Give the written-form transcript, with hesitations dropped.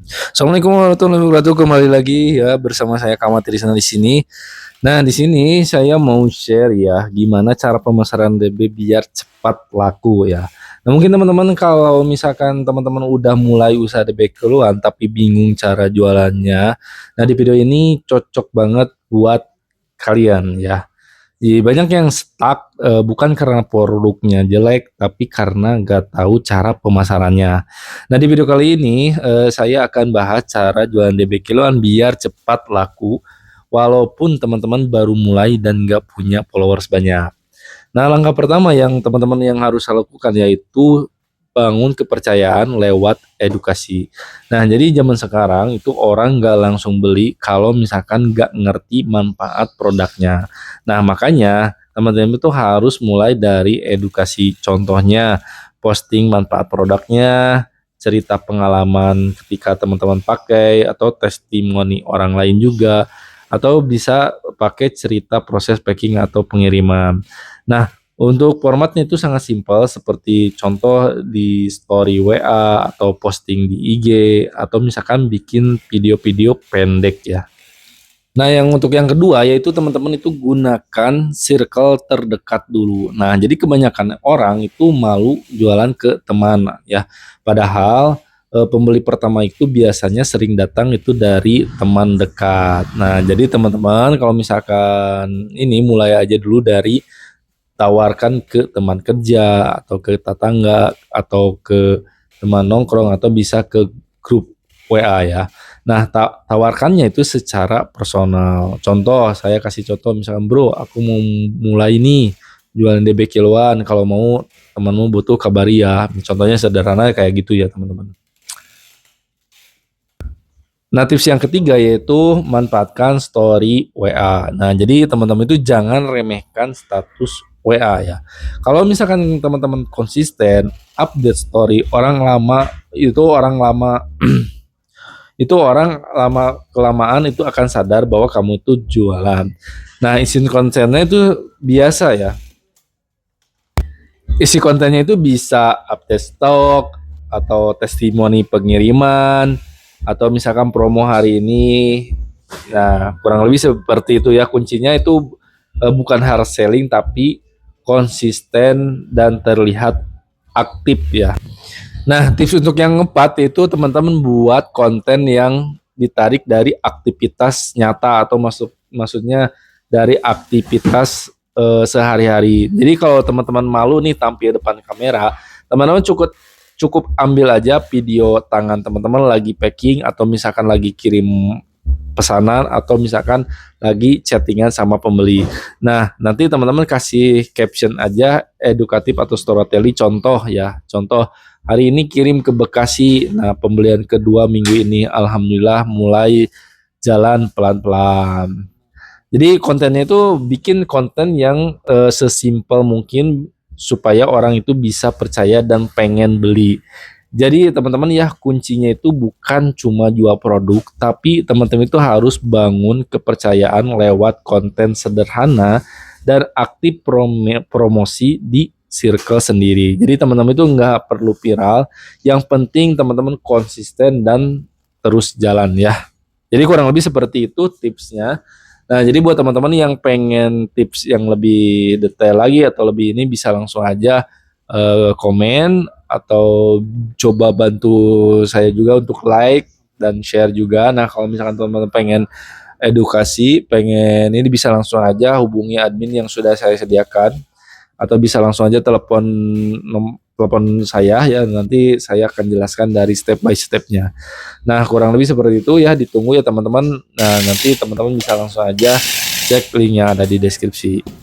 Assalamualaikum warahmatullahi wabarakatuh. Kembali lagi ya bersama saya Kama Trisna di sini. Nah, di sini saya mau share ya gimana cara pemasaran DB biar cepat laku ya. Nah, mungkin teman-teman kalau misalkan teman-teman udah mulai usaha DB keluar tapi bingung cara jualannya. Nah, di video ini cocok banget buat kalian ya. Banyak yang stuck, bukan karena produknya jelek, tapi karena nggak tahu cara pemasarannya. Nah, di video kali ini, saya akan bahas cara jualan DB kiloan biar cepat laku, walaupun teman-teman baru mulai dan nggak punya followers banyak. Nah, langkah pertama yang teman-teman yang harus lakukan yaitu bangun kepercayaan lewat edukasi. Nah, jadi zaman sekarang itu orang nggak langsung beli kalau misalkan nggak ngerti manfaat produknya. Nah, makanya teman-teman itu harus mulai dari edukasi. Contohnya, posting manfaat produknya, cerita pengalaman ketika teman-teman pakai, atau testimoni orang lain juga, atau bisa pakai cerita proses packing atau pengiriman. Nah, untuk formatnya itu sangat simpel seperti contoh di story WA atau posting di IG atau misalkan bikin video-video pendek ya. Nah, yang untuk yang kedua yaitu teman-teman itu gunakan circle terdekat dulu. Nah, jadi kebanyakan orang itu malu jualan ke teman ya. Padahal pembeli pertama itu biasanya sering datang itu dari teman dekat. Nah, jadi teman-teman kalau misalkan ini mulai aja dulu dari tawarkan ke teman kerja atau ke tetangga atau ke teman nongkrong atau bisa ke grup WA ya. Nah, tawarkannya itu secara personal. Contoh, saya kasih contoh misalkan, "Bro, aku mau mulai nih jualan DB kiloan, kalau mau temanmu butuh kabari ya." Contohnya sederhana kayak gitu ya, teman-teman. Nah, tips yang ketiga yaitu manfaatkan story WA. Nah, jadi teman-teman itu jangan remehkan status WA ya. Kalau misalkan teman-teman konsisten update story, orang lama itu orang lama kelamaan itu akan sadar bahwa kamu itu jualan. Nah, isi kontennya itu biasa ya. Isi kontennya itu bisa update stok atau testimoni pengiriman atau misalkan promo hari ini. Nah, kurang lebih seperti itu ya. Kuncinya itu bukan hard selling tapi konsisten dan terlihat aktif ya. Nah, tips untuk yang keempat itu teman-teman buat konten yang ditarik dari aktivitas nyata atau maksudnya dari aktivitas sehari-hari. Jadi kalau teman-teman malu nih tampil depan kamera, teman-teman cukup cukup ambil aja video tangan teman-teman lagi packing atau misalkan lagi kirim pesanan atau misalkan lagi chattingan sama pembeli. Nah, nanti teman-teman kasih caption aja edukatif atau storytelling contoh ya. Contoh, hari ini kirim ke Bekasi. Nah, pembelian kedua minggu ini alhamdulillah mulai jalan pelan-pelan. Jadi kontennya itu bikin konten yang sesimpel mungkin supaya orang itu bisa percaya dan pengen beli. Jadi teman-teman ya kuncinya itu bukan cuma jual produk, tapi teman-teman itu harus bangun kepercayaan lewat konten sederhana dan aktif promosi di circle sendiri. Jadi teman-teman itu nggak perlu viral, yang penting teman-teman konsisten dan terus jalan ya. Jadi kurang lebih seperti itu tipsnya. Nah, jadi buat teman-teman yang pengen tips yang lebih detail lagi atau lebih ini bisa langsung aja komen atau coba bantu saya juga untuk like dan share juga. Nah, kalau misalkan teman-teman pengen edukasi, pengen ini bisa langsung aja hubungi admin yang sudah saya sediakan atau bisa langsung aja telepon saya ya, nanti saya akan jelaskan dari step by stepnya. Nah, kurang lebih seperti itu ya, ditunggu ya teman-teman. Nah, nanti teman-teman bisa langsung aja cek linknya ada di deskripsi.